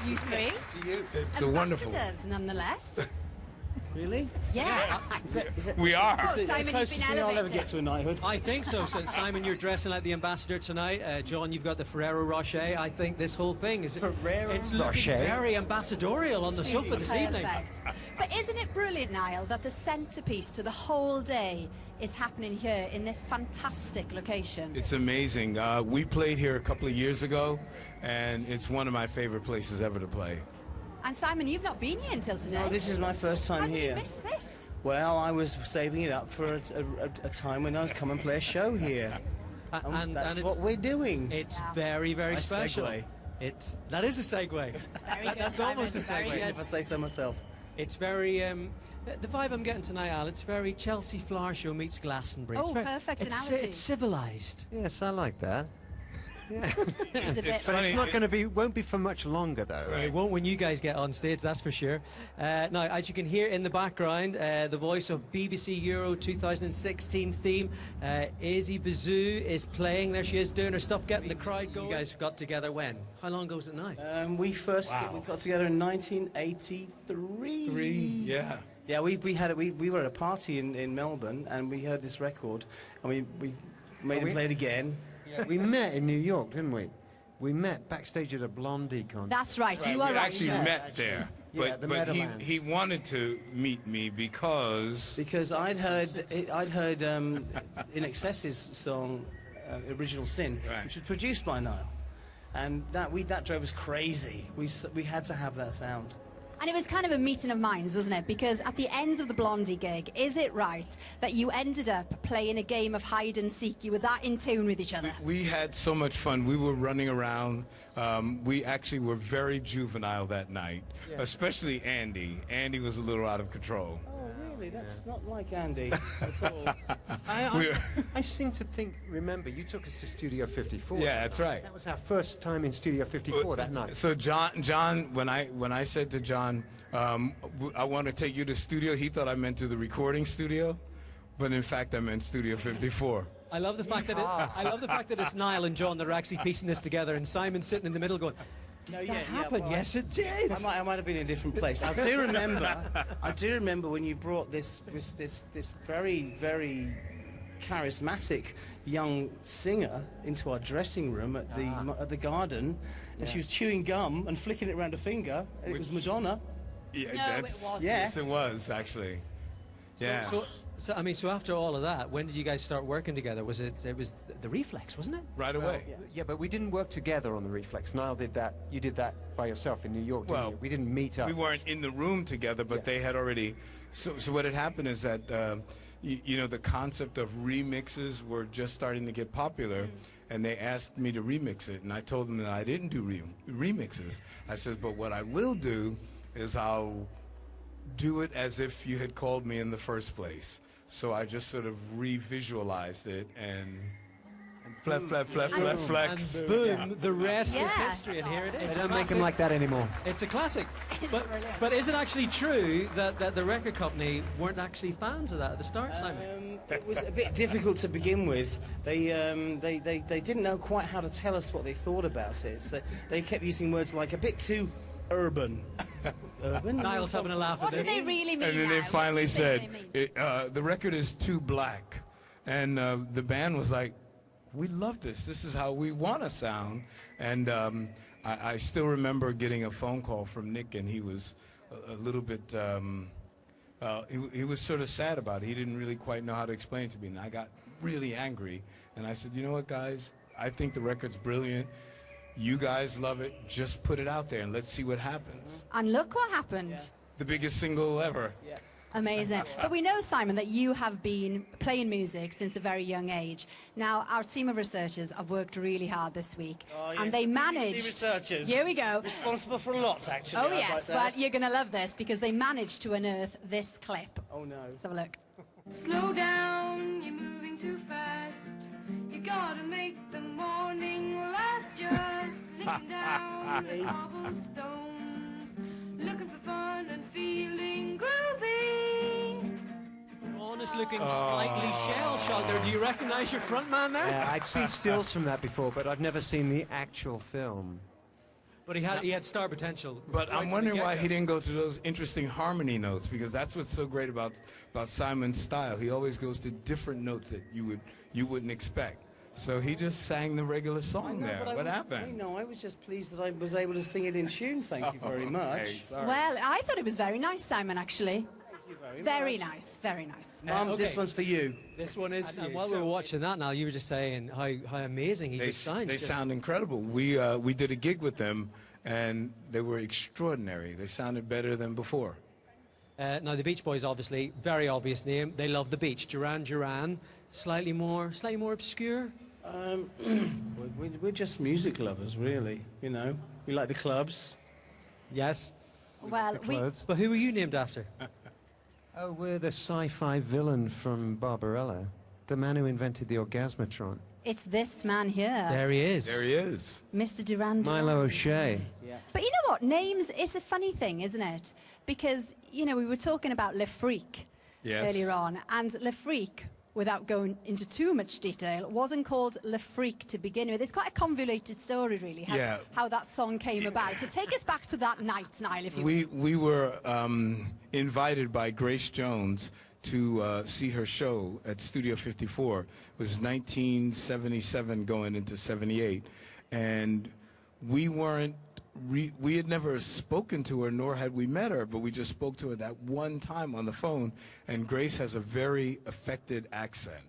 you three. To you. It's a wonderful. Ambassadors, nonetheless. Really? Yeah. We are. Simon, you've closest been thing I'll ever elevated. get to a knighthood. I think so. So, Simon, you're dressing like the ambassador tonight. John, you've got the Ferrero Rocher. I think this whole thing is it's looking very ambassadorial on the sofa this evening. Perfect. But isn't it brilliant, Niall, that the centrepiece to the whole day is happening here in this fantastic location? It's amazing. We played here a couple of years ago, and it's one of my favorite places ever to play. And Simon, you've not been here until today. No, this is my first time How did here. you miss this? Well, I was saving it up for a time when I was come and play a show here. And that's what we're doing. It's very, very Nice special. segue. That is a segue. Very good, That's Simon, almost a very segue. good. If I say so myself. It's very the vibe I'm getting tonight, Al. It's very Chelsea Flower Show meets Glastonbury. Oh, it's very, perfect it's, analogy. It's civilized. Yes, I like that. Yeah. It's a bit. But it's not going to be, won't be for much longer, though. Well, it won't when you guys get on stage, that's for sure. Now, as you can hear in the background, the voice of BBC Euro 2016 theme, Izzy Bazoo is playing. There she is, doing her stuff, getting the crowd going. You guys got together when? How long ago was it now? We got together in 1983. Yeah. Yeah, we were at a party in Melbourne, and we heard this record, and we made him play it again. Yeah, we met in New York, didn't we? We met backstage at a Blondie concert. That's right. You We are right. actually met there. Yeah, the But Meadowlands. he wanted to meet me because I'd heard In Excess's song Original Sin, Right. which was produced by Nile, and that drove us crazy. We had to have that sound. And it was kind of a meeting of minds, wasn't it? Because at the end of the Blondie gig, is it right that you ended up playing a game of hide and seek? You were that in tune with each other. we had so much fun. We were running around. We actually were very juvenile that night, especially Andy. Andy was a little out of control. Oh, really? That's not like Andy at all. I seem to remember, you took us to Studio 54. Yeah, that's right. That was our first time in Studio 54 that night. So John, when I said to John, I want to take you to studio, he thought I meant to the recording studio, but in fact I meant Studio 54. I love the fact that it's Niall and John that are actually piecing this together, and Simon's sitting in the middle going, That happened? well, Yes, it did. I might have been in a different place. I do remember when you brought this very, very charismatic young singer into our dressing room at the Garden, and she was chewing gum and flicking it around her finger, and it was Madonna. Yeah, No, it wasn't. Yes, it was actually. Yeah. So after all of that, when did you guys start working together? Was it was the Reflex, wasn't it? Right away. Yeah, but we didn't work together on the Reflex. Niall did that. You did that by yourself in New York, didn't you? We didn't meet up. We weren't in the room together, but they had already. So what had happened is that you know, the concept of remixes were just starting to get popular, and they asked me to remix it, and I told them that I didn't do remixes. I said, but what I will do is I'll do it as if you had called me in the first place. So I just sort of revisualized it and flex. And boom, the rest is Yeah. history, and here it is. They don't make them like that anymore. It's a classic. Brilliant. But is it actually true that the record company weren't actually fans of that at the start, Simon? It was a bit difficult to begin with. They didn't know quite how to tell us what they thought about it. So they kept using words like a bit too urban. Urban? Niall's having a laugh at What do this. they really mean And then now? they What finally do you said, think they mean? the record is too black. And the band was like, we love this. This is how we want to sound. And I still remember getting a phone call from Nick, and he was a little bit, he was sort of sad about it. He didn't really quite know how to explain it to me. And I got really angry. And I said, you know what, guys? I think the record's brilliant. You guys love it. Just put it out there, and let's see what happens. And look what happened. The biggest single ever. Yeah. Amazing. But we know, Simon, that you have been playing music since a very young age. Now, our team of researchers have worked really hard this week. Oh, yes, and they the BBC managed... researchers. Here we go. Responsible for a lot, actually. Oh, I'd yes, like to but add. you're going to love this because they managed to unearth this clip. Oh, no. Let's have a look. Slow down, you're moving too fast. You gotta make the morning last. Just sitting down the cobblestones, looking for fun and feeling groovy. Ron is looking slightly shell-shocked. Do you recognize your front man there? I've seen stills from that before, but I've never seen the actual film. But he had star potential. But right I'm from the wondering why get-go. he didn't go to those interesting harmony notes, because that's what's so great about Simon's style. He always goes to different notes that you wouldn't expect. So he just sang the regular song there. What happened? No, I was just pleased that I was able to sing it in tune. Thank you very much. Okay, sorry. Well, I thought it was very nice, Simon, actually. Thank you very Very much. nice, very nice. Mum, this one's for you. This one is, and you. while we were watching that now, you were just saying how amazing he They, just sounds. they Just- sound incredible. We did a gig with them, and they were extraordinary. They sounded better than before. Now, the Beach Boys, obviously, very obvious name. They love the beach. Duran Duran, slightly more obscure. We're just music lovers, really. You know, we like the clubs. Yes. Well, Clothes. But who were you named after? Oh, we're the sci-fi villain from Barbarella, the man who invented the orgasmatron. it's this man here, There he is. There he is. Mr. Duran Duran. Milo O'Shea. But you know what? Names, it's a funny thing, isn't it? Because, you know, we were talking about Le Freak Yes. earlier on, and Le Freak, without going into too much detail, wasn't called Le Freak to begin with. It's quite a convoluted story, really, how that song came about. So take us back to that night, Niall, if you We were invited by Grace Jones to see her show at Studio 54. It was 1977 going into 78. And we weren't, we had never spoken to her, nor had we met her, but we just spoke to her that one time on the phone. And Grace has a very affected accent.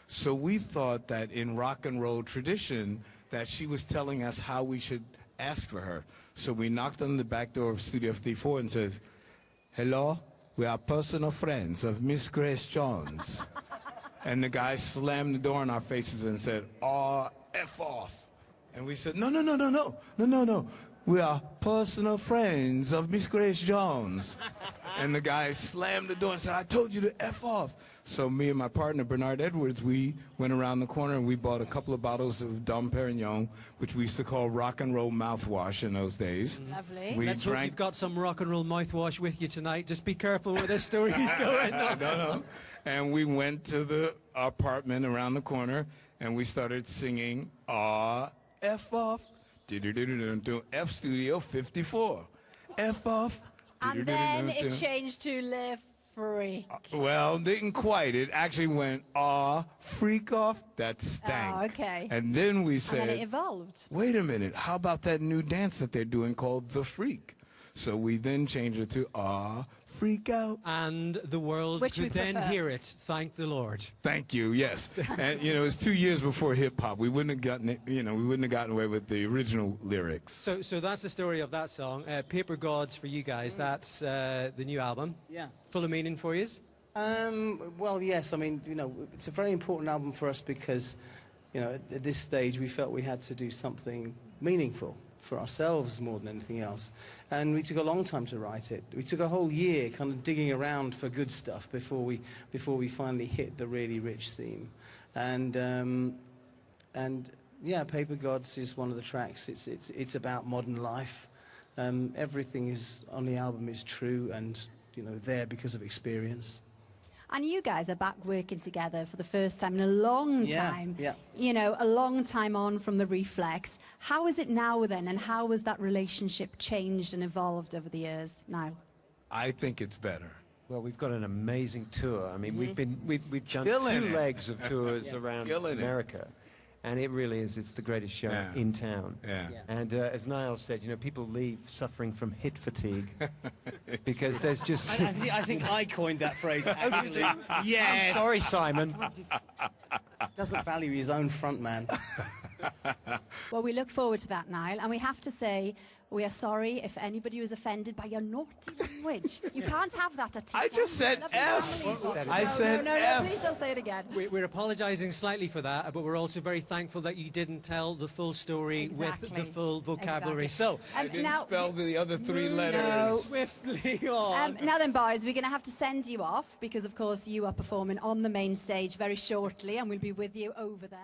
So we thought that in rock and roll tradition, that she was telling us how we should ask for her. So we knocked on the back door of Studio 54 and said, "Hello, we are personal friends of Miss Grace Jones." And the guy slammed the door in our faces and said, "Oh, F off." And we said, no. We are personal friends of Miss Grace Jones. And the guy slammed the door and said, "I told you to F off." So me and my partner, Bernard Edwards, we went around the corner and we bought a couple of bottles of Dom Perignon, which we used to call rock and roll mouthwash in those days. Lovely. We Let's hope drank you've got some rock and roll mouthwash with you tonight. Just be careful where this story's going. no. And we went to the apartment around the corner and we started singing F off, F Studio 54, F off. And then it changed to Le Freak. Well, didn't quite. It actually went freak off. That stank. Oh, okay. And then we And said, then it evolved. wait a minute, how about that new dance that they're doing called The Freak? So we then changed it to Freak Out. And the world Which we could then prefer. hear it. Thank the Lord. Thank you. Yes, and you know, it was 2 years before hip hop. We wouldn't have gotten it. You know, we wouldn't have gotten away with the original lyrics. So that's the story of that song. Paper Gods for you guys. That's the new album. Yeah. Full of meaning for you. Well, yes. I mean, you know, it's a very important album for us because, you know, at this stage we felt we had to do something meaningful for ourselves more than anything else. And we took a long time to write it. We took a whole year kind of digging around for good stuff before we finally hit the really rich theme. And yeah, Paper Gods is one of the tracks. It's about modern life. Everything is on the album is true and, you know, there because of experience. And you guys are back working together for the first time in a long time. Yeah. You know, a long time on from the Reflex. How is it now then, and how has that relationship changed and evolved over the years, Niall? I think it's better. Well, we've got an amazing tour. I mean, we've done Killing two it. legs of tours around Killing it. America. And it really is, it's the greatest show Yeah. in town. Yeah. And as Niall said, you know, people leave suffering from hit fatigue because there's just... I think I coined that phrase, actually. Yes! Sorry, Simon. Doesn't value his own front man. Well, we look forward to that, Niall, and we have to say we are sorry if anybody was offended by your naughty language. You can't have that at tea I time. just said Lovely F. family. I said no, F. please don't say it again. We're apologising slightly for that, but we're also very thankful that you didn't tell the full story Exactly. with the full vocabulary. Exactly. So, I didn't Now- spell the other three letters. swiftly on. Now then, boys, we're going to have to send you off because, of course, you are performing on the main stage very shortly, and we'll be with you over there.